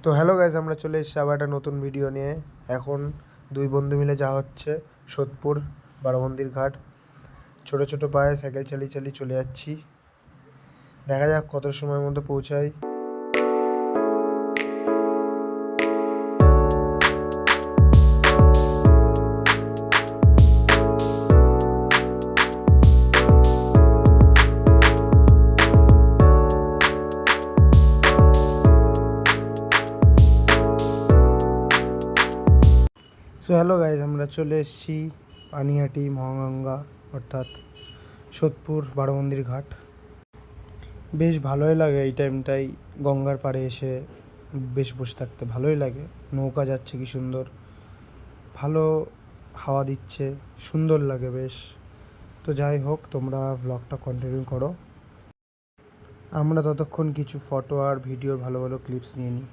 তো hello guys, আমরা চলে এসেছি আবার একটা নতুন ভিডিও নিয়ে। এখন দুই বন্ধু মিলে যাওয়া হচ্ছে সোদপুর বারোমন্দির ঘাট। ছোট ছোট পায়ে সাইকেল চালিয়ে চালিয়ে চলে যাচ্ছি। দেখা যাক কত সময়ের মধ্যে পৌঁছাই। সো হ্যালো গাইজ, আমরা চলে এসেছি পানিহাটি মহাগঙ্গা অর্থাৎ সোদপুর বারোমন্দির ঘাট। বেশ ভালোই লাগে এই টাইমটাই গঙ্গার পাড়ে এসে বেশ বসে থাকতে ভালোই লাগে। নৌকা যাচ্ছে কি সুন্দর, ভালো হাওয়া দিচ্ছে, সুন্দর লাগে বেশ। তো যাই হোক, তোমরা ভ্লগটা কন্টিনিউ করো, আমরা ততক্ষণ কিছু ফটো আর ভিডিওর ভালো ভালো ক্লিপস নিয়ে নিই।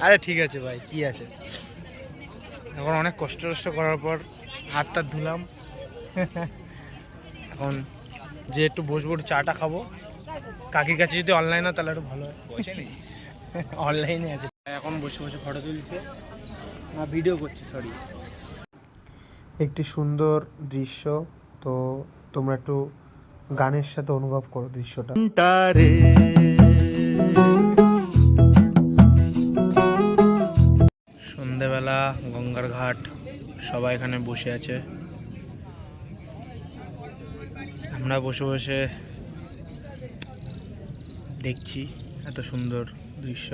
আরে ঠিক আছে ভাই, কি আছে, এখন অনেক কষ্ট করার পর হাত টাত ধুলাম। এখন যে একটু বসবো, একটু চাটা খাবো। কাকির কাছে যদি অনলাইন হয় তাহলে একটু ভালো হয়। অনলাইনে আছে, এখন বসে বসে ফটো তুলছে না ভিডিও করছে, সরি। একটি সুন্দর দৃশ্য, তো তোমরা একটু গানের সাথে অনুভব করো দৃশ্যটা। সন্ধেবেলা গঙ্গার ঘাট, সবাই এখানে বসে আছে। আমরা বসে বসে দেখছি এত সুন্দর দৃশ্য।